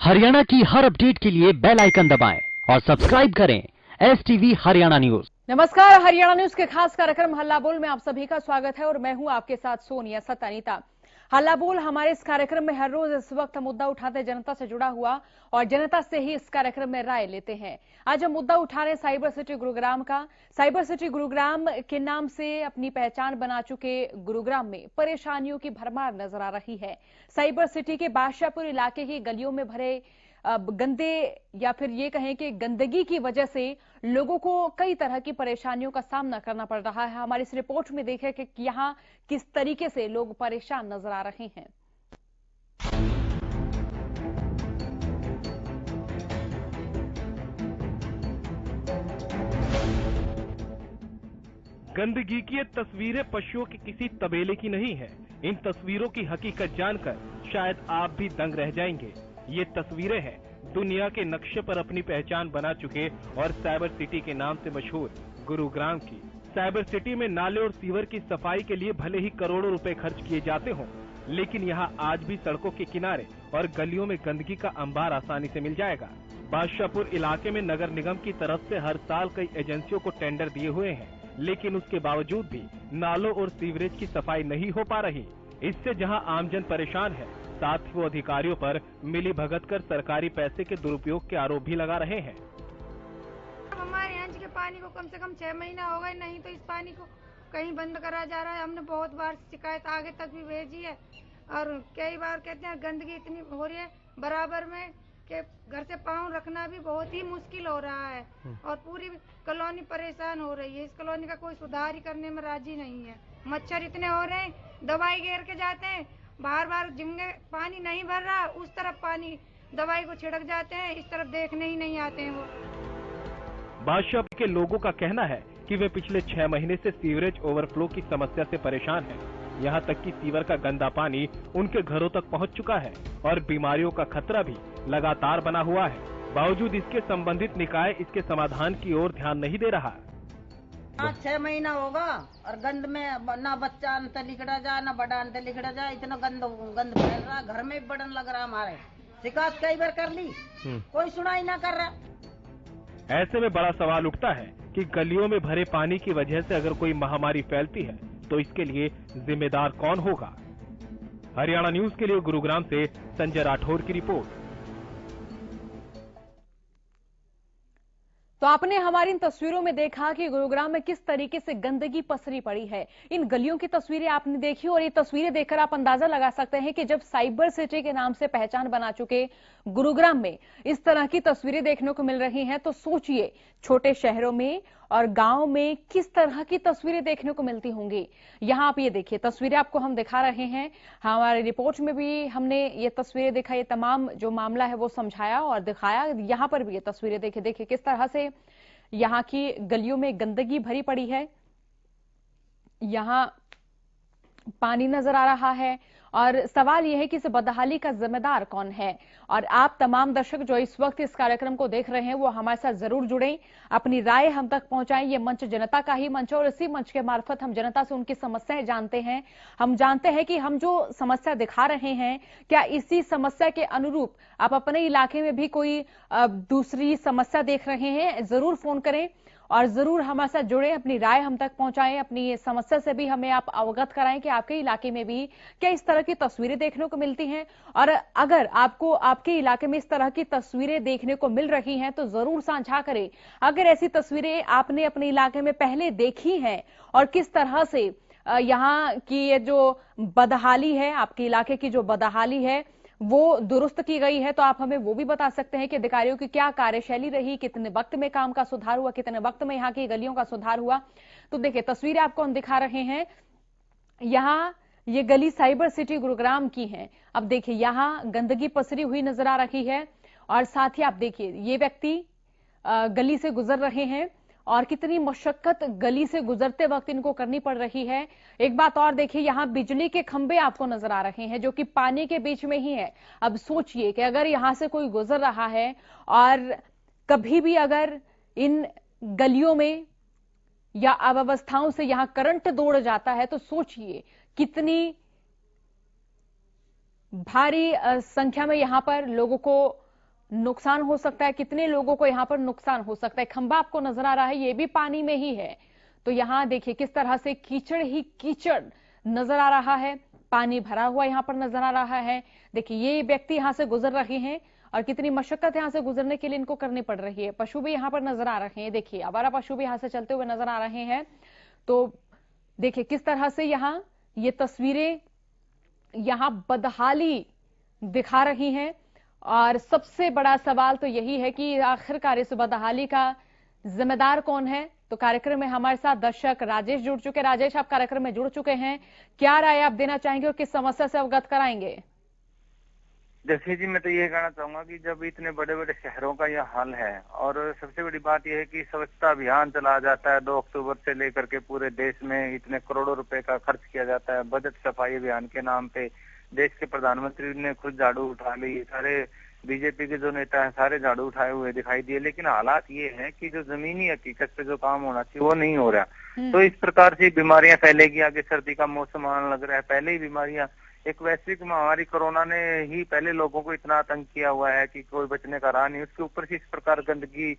हरियाणा की हर अपडेट के लिए बेल आइकन दबाएं और सब्सक्राइब करें STV हरियाणा न्यूज। नमस्कार, हरियाणा न्यूज के खास कार्यक्रम हल्ला बोल में आप सभी का स्वागत है और मैं हूं आपके साथ सोनिया सतानीता। हल्ला बोल हमारे इस कार्यक्रम में हर रोज इस वक्त मुद्दा उठाते जनता से जुड़ा हुआ और जनता से ही इस कार्यक्रम में राय लेते हैं। आज हम मुद्दा उठा रहे साइबर सिटी गुरुग्राम का। साइबर सिटी गुरुग्राम के नाम से अपनी पहचान बना चुके गुरुग्राम में परेशानियों की भरमार नजर आ रही है। साइबर सिटी के बादशाहपुर इलाके की गलियों में भरे गंदे या फिर ये कहें कि गंदगी की वजह से लोगों को कई तरह की परेशानियों का सामना करना पड़ रहा है। हमारी इस रिपोर्ट में देखें कि यहाँ किस तरीके से लोग परेशान नजर आ रहे हैं। गंदगी की ये तस्वीरें पशुओं की किसी तबेले की नहीं है। इन तस्वीरों की हकीकत जानकर शायद आप भी दंग रह जाएंगे। ये तस्वीरें हैं दुनिया के नक्शे पर अपनी पहचान बना चुके और साइबर सिटी के नाम से मशहूर गुरुग्राम की। साइबर सिटी में नाले और सीवर की सफाई के लिए भले ही करोड़ों रुपए खर्च किए जाते हों, लेकिन यहाँ आज भी सड़कों के किनारे और गलियों में गंदगी का अंबार आसानी से मिल जाएगा। बादशाहपुर इलाके में नगर निगम की तरफ से हर साल कई एजेंसियों को टेंडर दिए हुए हैं, लेकिन उसके बावजूद भी नालों और सीवरेज की सफाई नहीं हो पा रही। इससे जहां आमजन परेशान है, साथ ही वो अधिकारियों पर मिली भगत कर सरकारी पैसे के दुरुपयोग के आरोप भी लगा रहे हैं। हमारे यहाँ के पानी को कम से कम 6 महीना हो गए, नहीं तो इस पानी को कहीं बंद करा जा रहा है। हमने बहुत बार शिकायत आगे तक भी भेजी है और कई बार कहते हैं गंदगी इतनी हो रही है बराबर में कि घर से पाँव रखना भी बहुत ही मुश्किल हो रहा है और पूरी कॉलोनी परेशान हो रही है। इस कॉलोनी का कोई सुधार ही करने में राजी नहीं है। मच्छर इतने हो रहे हैं, दवाई घेर के जाते हैं, बार बार जिंगे पानी नहीं भर रहा, उस तरफ पानी दवाई को छिड़क जाते हैं, इस तरफ देखने ही नहीं आते हैं वो। बादशाह के लोगों का कहना है कि वे पिछले 6 महीने से सीवरेज ओवरफ्लो की समस्या से परेशान हैं। यहाँ तक कि सीवर का गंदा पानी उनके घरों तक पहुँच चुका है और बीमारियों का खतरा भी लगातार बना हुआ है। बावजूद इसके संबंधित निकाय इसके समाधान की ओर ध्यान नहीं दे रहा। 6 महीना होगा और गंद में ना बच्चा अंतर लिखड़ा जाए ना बड़ा अंतर लिखड़ा जाए, इतना गंद फैल रहा, घर में भी बड़न लग रहा। हमारे शिकायत कई बार कर ली, कोई सुनाई ना कर रहा। ऐसे में बड़ा सवाल उठता है कि गलियों में भरे पानी की वजह से अगर कोई महामारी फैलती है तो इसके लिए जिम्मेदार कौन होगा। हरियाणा न्यूज के लिए गुरुग्राम से संजय राठौर की रिपोर्ट। तो आपने हमारी इन तस्वीरों में देखा कि गुरुग्राम में किस तरीके से गंदगी पसरी पड़ी है। इन गलियों की तस्वीरें आपने देखी और ये तस्वीरें देखकर आप अंदाजा लगा सकते हैं कि जब साइबर सिटी के नाम से पहचान बना चुके गुरुग्राम में इस तरह की तस्वीरें देखने को मिल रही हैं, तो सोचिए छोटे शहरों में और गांव में किस तरह की तस्वीरें देखने को मिलती होंगी। यहां आप ये देखिए, तस्वीरें आपको हम दिखा रहे हैं। हमारे रिपोर्ट में भी हमने ये तस्वीरें देखा, ये तमाम जो मामला है वो समझाया और दिखाया। यहां पर भी ये तस्वीरें देखिए किस तरह से यहां की गलियों में गंदगी भरी पड़ी है। यहां पानी नजर आ रहा है और सवाल यह है कि इस बदहाली का जिम्मेदार कौन है। और आप तमाम दर्शक जो इस वक्त इस कार्यक्रम को देख रहे हैं वो हमारे साथ जरूर जुड़ें, अपनी राय हम तक पहुंचाएं। ये मंच जनता का ही मंच है और इसी मंच के मार्फत हम जनता से उनकी समस्याएं जानते हैं। हम जानते हैं कि हम जो समस्या दिखा रहे हैं, क्या इसी समस्या के अनुरूप आप अपने इलाके में भी कोई दूसरी समस्या देख रहे हैं। जरूर फोन करें और जरूर हमारे साथ जुड़े, अपनी राय हम तक पहुंचाएं, अपनी समस्या से भी हमें आप अवगत कराएं कि आपके इलाके में भी क्या इस तरह की तस्वीरें देखने को मिलती हैं। और अगर आपको आपके इलाके में इस तरह की तस्वीरें देखने को मिल रही हैं तो जरूर साझा करें। अगर ऐसी तस्वीरें आपने अपने इलाके में पहले देखी हैं और किस तरह से यहाँ की ये जो बदहाली है, आपके इलाके की जो बदहाली है वो दुरुस्त की गई है, तो आप हमें वो भी बता सकते हैं कि अधिकारियों की क्या कार्यशैली रही, कितने वक्त में काम का सुधार हुआ, कितने वक्त में यहाँ की गलियों का सुधार हुआ। तो देखिए तस्वीरें आपको हम दिखा रहे हैं। यहाँ ये गली साइबर सिटी गुरुग्राम की है। अब देखिए यहाँ गंदगी पसरी हुई नजर आ रही है और साथ ही आप देखिए ये व्यक्ति गली से गुजर रहे हैं और कितनी मशक्कत गली से गुजरते वक्त इनको करनी पड़ रही है। एक बात और देखिए, यहाँ बिजली के खंभे आपको नजर आ रहे हैं जो कि पानी के बीच में ही है। अब सोचिए कि अगर यहां से कोई गुजर रहा है और कभी भी अगर इन गलियों में या अव्यवस्थाओं से यहां करंट दौड़ जाता है तो सोचिए कितनी भारी संख्या में यहां पर लोगों को नुकसान हो सकता है, कितने लोगों को यहाँ पर नुकसान हो सकता है। खंबा आपको नजर आ रहा है, ये भी पानी में ही है। तो यहाँ देखिए किस तरह से कीचड़ ही कीचड़ नजर आ रहा है, पानी भरा हुआ यहाँ पर नजर आ रहा है। देखिए ये व्यक्ति यहाँ से गुजर रहे हैं और कितनी मशक्कत यहाँ से गुजरने के लिए इनको करनी पड़ रही है। पशु भी यहाँ पर नजर आ रहे हैं, देखिए आवारा पशु भी यहाँ से चलते हुए नजर आ रहे हैं। तो देखिए किस तरह से यहाँ ये तस्वीरें यहाँ बदहाली दिखा रही हैं। और सबसे बड़ा सवाल तो यही है कि आखिरकार इस बदहाली का जिम्मेदार कौन है। तो कार्यक्रम में हमारे साथ दर्शक राजेश जुड़ चुके। राजेश, आप कार्यक्रम में जुड़ चुके हैं, क्या राय आप देना चाहेंगे और किस समस्या से अवगत कराएंगे? देखिए जी, मैं तो ये कहना चाहूंगा कि जब इतने बड़े बड़े शहरों का यह हाल है और सबसे बड़ी बात यह है कि स्वच्छता अभियान चलाया जाता है 2 अक्टूबर से लेकर के पूरे देश में इतने करोड़ों रुपए का खर्च किया जाता है बजट सफाई अभियान के नाम पे। देश के प्रधानमंत्री ने खुद झाड़ू उठा ली, सारे बीजेपी के जो नेता हैं सारे झाड़ू उठाए हुए दिखाई दिए, लेकिन हालात ये है कि जो जमीनी हकीकत पे जो काम होना चाहिए वो नहीं हो रहा। तो इस प्रकार से बीमारियां फैलेगी। आगे सर्दी का मौसम आने लग रहा है, पहले ही बीमारियां, एक वैश्विक महामारी कोरोना ने ही पहले लोगों को इतना आतंक किया हुआ है कि कोई बचने का राह नहीं। उसके ऊपर से इस प्रकार गंदगी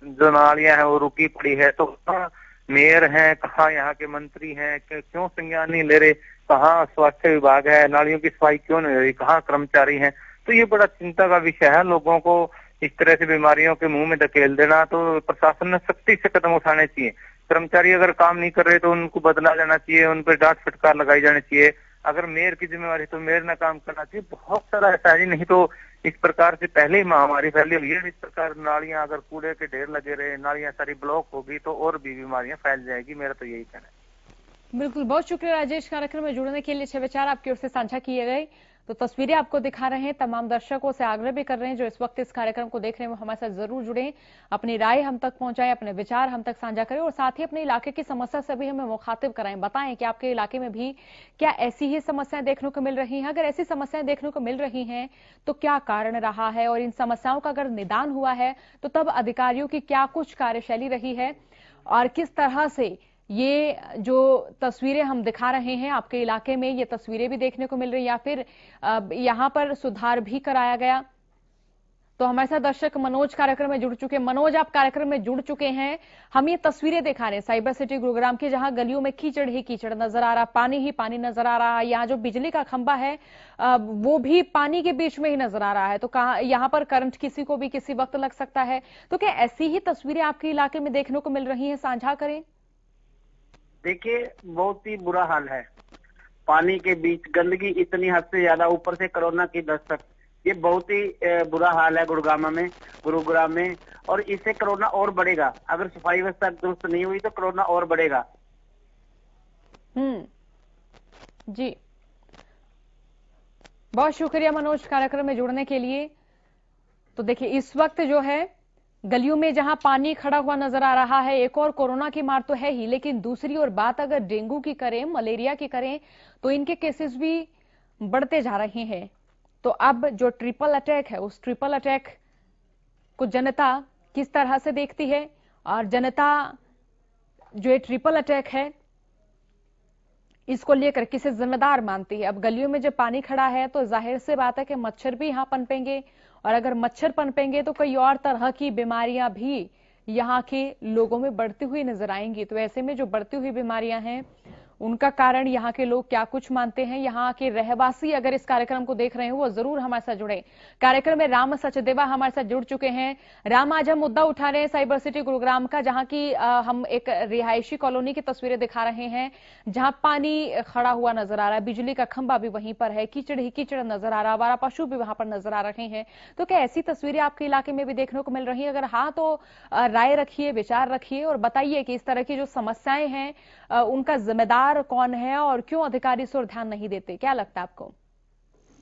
जो नालियां हैं वो रुकी पड़ी है। तो कहाँ मेयर हैं, कहाँ यहाँ के मंत्री हैं, क्यों संज्ञान नहीं ले रहे, कहाँ स्वास्थ्य विभाग है, नालियों की सफाई क्यों नहीं हो रही, कहाँ कर्मचारी हैं। तो ये बड़ा चिंता का विषय है। लोगों को इस तरह से बीमारियों के मुंह में धकेल देना, तो प्रशासन ने सख्ती से कदम उठाने चाहिए। कर्मचारी अगर काम नहीं कर रहे तो उनको बदला जाना चाहिए, उन पर डांट फटकार लगाई जानी चाहिए। अगर मेयर की जिम्मेवारी तो मेयर ने काम करना चाहिए। बहुत सारा ऐसा है, नहीं तो इस प्रकार से पहले ही महामारी फैली हुई है। इस प्रकार नालियां अगर कूड़े के ढेर लगे रहे, नालियां सारी ब्लॉक होगी तो और भी बीमारियां फैल जाएगी। मेरा तो यही कहना है। बिल्कुल, बहुत शुक्रिया राजेश, कार्यक्रम में जुड़ने के लिए। 6 विचार आपकी ओर से साझा किए गए। तो तस्वीरें आपको दिखा रहे हैं। तमाम दर्शकों से आग्रह भी कर रहे हैं जो इस वक्त इस कार्यक्रम को देख रहे हैं वो हमारे साथ जरूर जुड़ें, अपनी राय हम तक पहुंचाएं, अपने विचार हम तक साझा करें और साथ ही अपने इलाके की समस्या से भी हमें मुखातिब कराएं। बताएं कि आपके इलाके में भी क्या ऐसी ही समस्याएं देखने को मिल रही हैं। अगर ऐसी समस्याएं देखने को मिल रही हैं तो क्या कारण रहा है और इन समस्याओं का अगर निदान हुआ है तो तब अधिकारियों की क्या कुछ कार्यशैली रही है और किस तरह से ये जो तस्वीरें हम दिखा रहे हैं आपके इलाके में, ये तस्वीरें भी देखने को मिल रही या फिर यहां पर सुधार भी कराया गया। तो हमारे साथ दर्शक मनोज कार्यक्रम में जुड़ चुके हैं। मनोज, आप कार्यक्रम में जुड़ चुके हैं। हम ये तस्वीरें दिखा रहे हैं साइबर सिटी गुरुग्राम की, जहां गलियों में कीचड़ ही कीचड़ नजर आ रहा, पानी ही पानी नजर आ रहा है। यहाँ जो बिजली का खंभा है वो भी पानी के बीच में ही नजर आ रहा है। तो कहाँ यहाँ पर करंट किसी को भी किसी वक्त लग सकता है। तो क्या ऐसी ही तस्वीरें आपके इलाके में देखने को मिल रही है? साझा करें। देखिए, बहुत ही बुरा हाल है। पानी के बीच गंदगी इतनी हद से ज्यादा, ऊपर से कोरोना की दस्तक, ये बहुत ही बुरा हाल है गुरुग्राम में। और इससे कोरोना और बढ़ेगा। अगर सफाई व्यवस्था दुरुस्त नहीं हुई तो कोरोना और बढ़ेगा। जी, बहुत शुक्रिया मनोज कार्यक्रम में जुड़ने के लिए। तो देखिए इस वक्त जो है गलियों में जहां पानी खड़ा हुआ नजर आ रहा है, एक और कोरोना की मार तो है ही, लेकिन दूसरी ओर बात अगर डेंगू की करें, मलेरिया की करें तो इनके केसेस भी बढ़ते जा रहे हैं। तो अब जो ट्रिपल अटैक है, उस ट्रिपल अटैक को जनता किस तरह से देखती है और जनता जो ये ट्रिपल अटैक है इसको लेकर किसे जिम्मेदार मानती है। अब गलियों में जब पानी खड़ा है तो जाहिर सी बात है कि मच्छर भी यहां पनपेंगे और अगर मच्छर पनपेंगे तो कई और तरह की बीमारियां भी यहाँ के लोगों में बढ़ती हुई नजर आएंगी। तो ऐसे में जो बढ़ती हुई बीमारियां हैं उनका कारण यहाँ के लोग क्या कुछ मानते हैं, यहाँ के रहवासी अगर इस कार्यक्रम को देख रहे हैं वो जरूर हमारे साथ जुड़े। कार्यक्रम में राम सचदेवा हमारे साथ जुड़ चुके हैं। राम, आज हम मुद्दा उठा रहे हैं साइबर सिटी गुरुग्राम का, जहां की हम एक रिहायशी कॉलोनी की तस्वीरें दिखा रहे हैं जहां पानी खड़ा हुआ नजर आ रहा है, बिजली का खंभा भी वहीं पर है, कीचड़ ही कीचड़ नजर आ रहा, आवारा पशु भी वहां पर नजर आ रहे हैं। तो क्या ऐसी तस्वीरें आपके इलाके में भी देखने को मिल रही है? अगर हाँ तो राय रखिए, विचार रखिए और बताइए कि इस तरह की जो समस्याएं हैं उनका जिम्मेदार कौन है और क्यों अधिकारी इस ओर ध्यान नहीं देते? क्या लगता है आपको?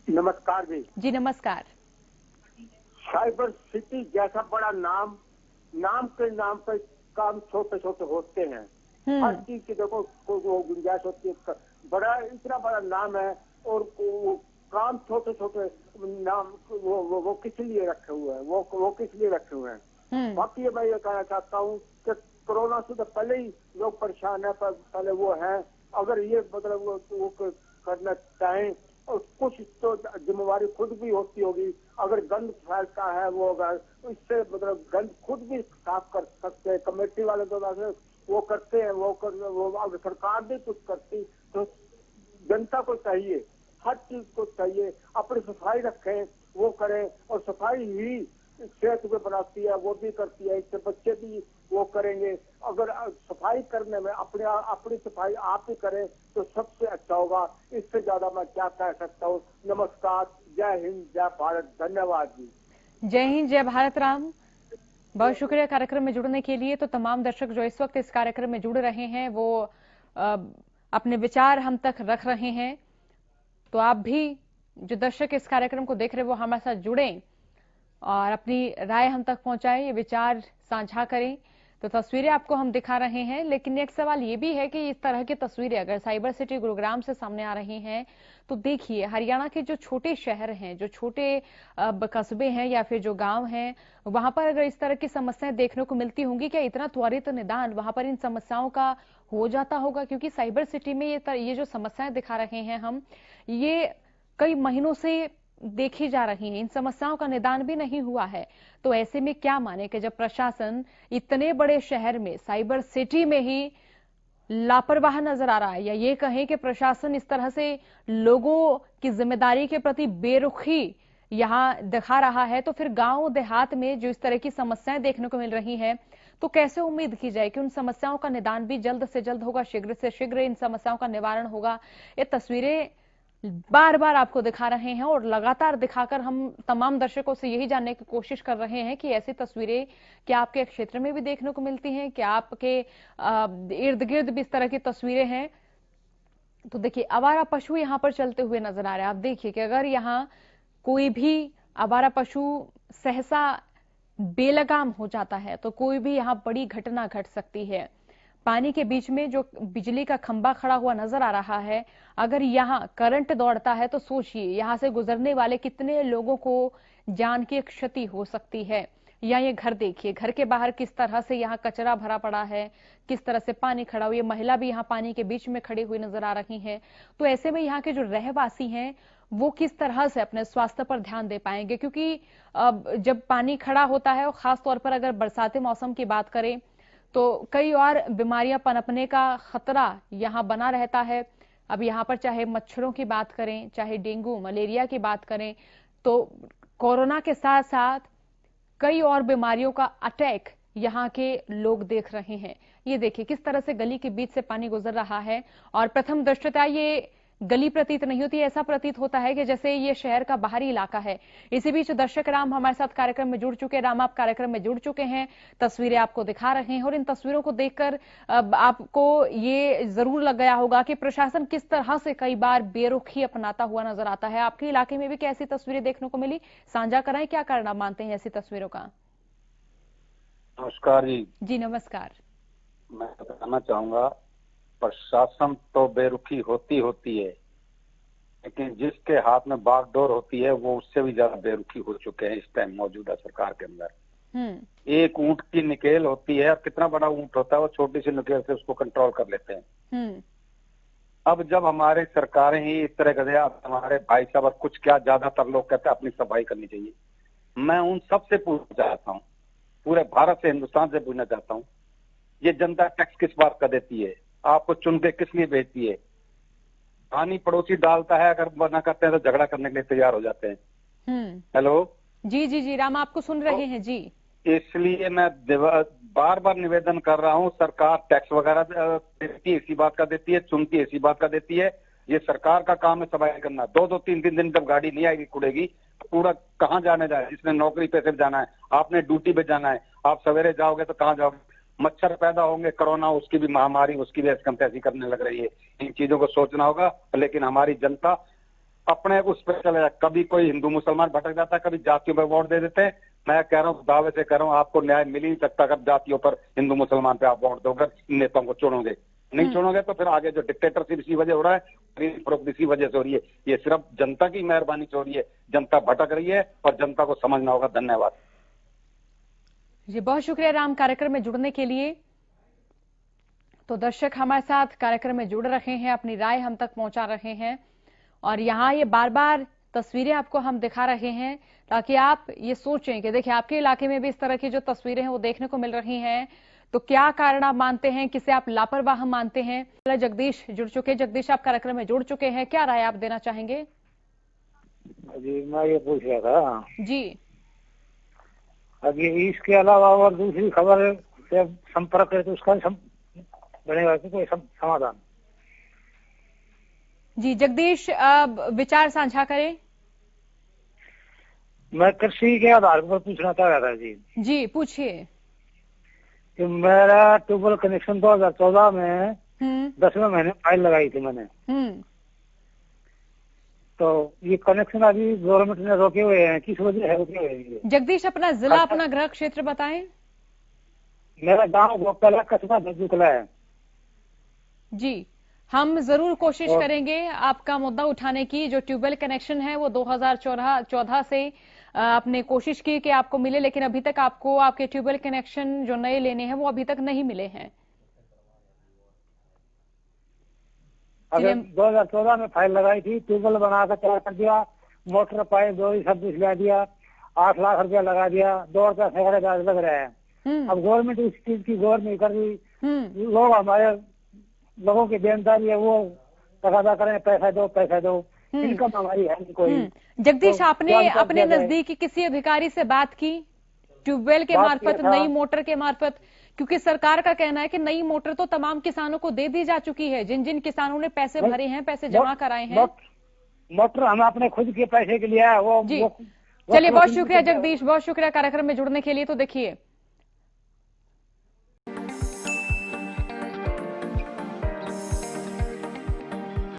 नमस्कार जी। नमस्कार। साइबर सिटी जैसा बड़ा नाम के नाम पर काम छोटे छोटे होते हैं। हर चीज की देखो वो गुंजाइश होती है। बड़ा इतना बड़ा नाम है और वो काम छोटे छोटे नाम वो किस लिए रखे हुए हैं, वो किस लिए रखे हुए हैं। बाकी मैं ये कहना चाहता हूँ कि कोरोना से तो पहले ही लोग परेशान है, पहले वो है। अगर ये मतलब वो करना चाहें और कुछ तो जिम्मेवारी खुद भी होती होगी। अगर गंद फैलता है वो अगर इससे मतलब गंद खुद भी साफ कर सकते हैं, कमेटी वाले तो वो करते हैं, वो अगर सरकार भी कुछ करती तो जनता को चाहिए, हर चीज को चाहिए अपनी सफाई रखें, वो करें। और सफाई ही सेहत को बनाती है, वो भी करती है, इससे बच्चे भी वो करेंगे। अगर सफाई करने में अपनी सफाई आप ही करें तो सबसे अच्छा होगा। इससे ज्यादा मैं क्या कह सकता हूँ। नमस्कार, जय हिंद, जय भारत, धन्यवाद जी। जय हिंद, जय भारत राम, बहुत शुक्रिया कार्यक्रम में जुड़ने के लिए। तो तमाम दर्शक जो इस वक्त इस कार्यक्रम में जुड़ रहे हैं वो अपने विचार हम तक रख रहे हैं, तो आप भी जो दर्शक इस कार्यक्रम को देख रहे हैं वो हमारे साथ जुड़ें और अपनी राय हम तक पहुंचाएं, ये विचार साझा करें। तो तस्वीरें आपको हम दिखा रहे हैं, लेकिन एक सवाल ये भी है कि इस तरह की तस्वीरें अगर साइबर सिटी गुरुग्राम से सामने आ रही हैं तो देखिए हरियाणा के जो छोटे शहर हैं, जो छोटे कस्बे हैं या फिर जो गांव हैं, वहां पर अगर इस तरह की समस्याएं देखने को मिलती होंगी, क्या इतना त्वरित निदान वहां पर इन समस्याओं का हो जाता होगा? क्योंकि साइबर सिटी में ये जो समस्याएं दिखा रहे हैं हम, ये कई महीनों से देखी जा रही हैं, इन समस्याओं का निदान भी नहीं हुआ है। तो ऐसे में क्या माने कि जब प्रशासन इतने बड़े शहर में, साइबर सिटी में ही लापरवाह नजर आ रहा है, या ये कहें कि प्रशासन इस तरह से लोगों की जिम्मेदारी के प्रति बेरुखी यहां दिखा रहा है, तो फिर गांव देहात में जो इस तरह की समस्याएं देखने को मिल रही हैं, तो कैसे उम्मीद की जाए कि उन समस्याओं का निदान भी जल्द से जल्द होगा, शीघ्र से शीघ्र इन समस्याओं का निवारण होगा? ये तस्वीरें बार बार आपको दिखा रहे हैं और लगातार दिखाकर हम तमाम दर्शकों से यही जानने की कोशिश कर रहे हैं कि ऐसी तस्वीरें क्या आपके क्षेत्र में भी देखने को मिलती हैं, क्या आपके इर्द गिर्द भी इस तरह की तस्वीरें हैं? तो देखिए आवारा पशु यहाँ पर चलते हुए नजर आ रहे हैं। आप देखिए कि अगर यहाँ कोई भी आवारा पशु सहसा बेलगाम हो जाता है तो कोई भी यहाँ बड़ी घटना घट सकती है। पानी के बीच में जो बिजली का खंभा खड़ा हुआ नजर आ रहा है, अगर यहाँ करंट दौड़ता है तो सोचिए यहाँ से गुजरने वाले कितने लोगों को जान की क्षति हो सकती है। या ये घर देखिए, घर के बाहर किस तरह से यहाँ कचरा भरा पड़ा है, किस तरह से पानी खड़ा हुआ, ये महिला भी यहाँ पानी के बीच में खड़ी हुई नजर आ रही है। तो ऐसे में यहाँ के जो रहवासी हैं वो किस तरह से अपने स्वास्थ्य पर ध्यान दे पाएंगे? क्योंकि जब पानी खड़ा होता है और खासतौर पर अगर बरसाती मौसम की बात करें तो कई और बीमारियां पनपने का खतरा यहां बना रहता है। अब यहां पर चाहे मच्छरों की बात करें, चाहे डेंगू मलेरिया की बात करें, तो कोरोना के साथ साथ कई और बीमारियों का अटैक यहाँ के लोग देख रहे हैं। ये देखिए किस तरह से गली के बीच से पानी गुजर रहा है और प्रथम दृष्टया ये गली प्रतीत नहीं होती, ऐसा प्रतीत होता है कि जैसे ये शहर का बाहरी इलाका है। इसी बीच दर्शक राम हमारे साथ कार्यक्रम में जुड़ चुके हैं। राम, आप कार्यक्रम में जुड़ चुके हैं, तस्वीरें आपको दिखा रहे हैं और इन तस्वीरों को देखकर आपको ये जरूर लग गया होगा कि प्रशासन किस तरह से कई बार बेरुखी अपनाता हुआ नजर आता है। आपके इलाके में भी क्या ऐसी तस्वीरें देखने को मिली? साझा कराएं, क्या करना मानते हैं ऐसी तस्वीरों का? नमस्कार जी। जी नमस्कार। मैं बताना चाहूंगा प्रशासन तो बेरुखी होती है, लेकिन जिसके हाथ में बागडोर होती है वो उससे भी ज्यादा बेरुखी हो चुके हैं इस टाइम मौजूदा सरकार के अंदर। एक ऊंट की निकेल होती है, कितना बड़ा ऊंट होता है, वो छोटी सी निकेल से उसको कंट्रोल कर लेते हैं। अब जब हमारे सरकारें ही इस तरह कर, अब हमारे भाई साहब और कुछ क्या ज्यादातर लोग कहते हैं अपनी सफाई करनी चाहिए। मैं उन सबसे पूछना चाहता हूँ, पूरे भारत से हिंदुस्तान से पूछना चाहता हूँ, ये जनता टैक्स किस बात का देती है? आपको चुन के किस लिए भेजती है? पानी पड़ोसी डालता है, अगर मना करते हैं तो झगड़ा करने के लिए तैयार हो जाते हैं। हेलो जी जी जी राम, आपको सुन रहे हैं जी। इसलिए मैं बार बार निवेदन कर रहा हूँ, सरकार टैक्स वगैरह देती है इसी बात का देती है, चुनती है इसी बात का देती है। ये सरकार का काम है सफाई करना। 2-2 3-3 दिन जब गाड़ी नहीं आएगी कूड़ेगी, कूड़ा कहाँ जाने जाए? जिसने नौकरी पे सिर्फ जाना है, आपने ड्यूटी पे जाना है, आप सवेरे जाओगे तो कहाँ जाओगे? मच्छर पैदा होंगे, कोरोना उसकी भी महामारी, उसकी भी ऐसी करने लग रही है। इन चीजों को सोचना होगा, लेकिन हमारी जनता अपने उस पर चले जाए। कभी कोई हिंदू मुसलमान भटक जाता है, कभी जातियों पर वोट दे देते हैं। मैं कह रहा हूँ, दावे से कह रहा हूँ, आपको न्याय मिल ही नहीं सकता अगर जातियों पर, हिंदू मुसलमान पे आप वोट दोगे, नेताओं को चुनोगे। नहीं चुनोगे तो फिर आगे जो डिक्टेटरशिप इसी वजह हो रहा है, इसी वजह से हो रही है। ये सिर्फ जनता की मेहरबानी से हो रही है, जनता भटक रही है और जनता को समझना होगा। धन्यवाद जी, बहुत शुक्रिया राम कार्यक्रम में जुड़ने के लिए। तो दर्शक हमारे साथ कार्यक्रम में जुड़ रहे हैं, अपनी राय हम तक पहुंचा रहे हैं और यहाँ ये बार बार तस्वीरें आपको हम दिखा रहे हैं ताकि आप ये सोचें कि देखिए आपके इलाके में भी इस तरह की जो तस्वीरें हैं वो देखने को मिल रही हैं, तो क्या कारण आप मानते हैं, किसे आप लापरवाह मानते हैं। जगदीश जुड़ चुके हैं। जगदीश, आप कार्यक्रम में जुड़ चुके हैं, क्या राय आप देना चाहेंगे? जी मैं ये पूछ रहा था जी, अभी इसके अलावा और दूसरी खबर से संपर्क है तो उसका बनेगा कि कोई समाधान? जी जगदीश, विचार साझा करें। मैं कृषि के आधार पर पूछना चाह रहा था जी। जी पूछिए। कि मेरा ट्यूबवेल कनेक्शन 2014 में 10वें महीने फाइल लगाई थी मैंने, तो ये कनेक्शन अभी गवर्नमेंट ने रोके हुए हैं, किस वजह है रोके हुए हैं? जगदीश, अपना जिला, अपना गृह क्षेत्र बताएं। मेरा गांव गोपाला, कस्बा धजुकला है। जी, हम जरूर कोशिश करेंगे आपका मुद्दा उठाने की। जो ट्यूबवेल कनेक्शन है वो 2014 से आपने कोशिश की कि आपको मिले, लेकिन अभी तक आपको आपके ट्यूबवेल कनेक्शन जो नए लेने हैं वो अभी तक नहीं मिले हैं। अगर 2014 में फाइल लगाई थी, ट्यूबवेल बनाकर तैयार कर दिया, मोटर पाइप दो सब कुछ ला दिया, 8 लाख रुपया लगा दिया, 2 रुपया सैकड़े चार्ज लग रहे हैं। अब गवर्नमेंट इस चीज की गौर नहीं कर रही। लोग हमारे लोगों की देनदारी है, वो तकादा करें पैसा दो, इनकम हमारी है कोई। जगदीश, तो आपने अपने नजदीकी किसी अधिकारी से बात की ट्यूबवेल के मार्फत, नई मोटर के मार्फत? क्योंकि सरकार का कहना है कि नई मोटर तो तमाम किसानों को दे दी जा चुकी है, जिन जिन किसानों ने पैसे भरे हैं, पैसे जमा कराए हैं। मोटर हम अपने खुद के पैसे के लिए वो जी। चलिए, बहुत शुक्रिया जगदीश, बहुत शुक्रिया कार्यक्रम में जुड़ने के लिए। तो देखिए,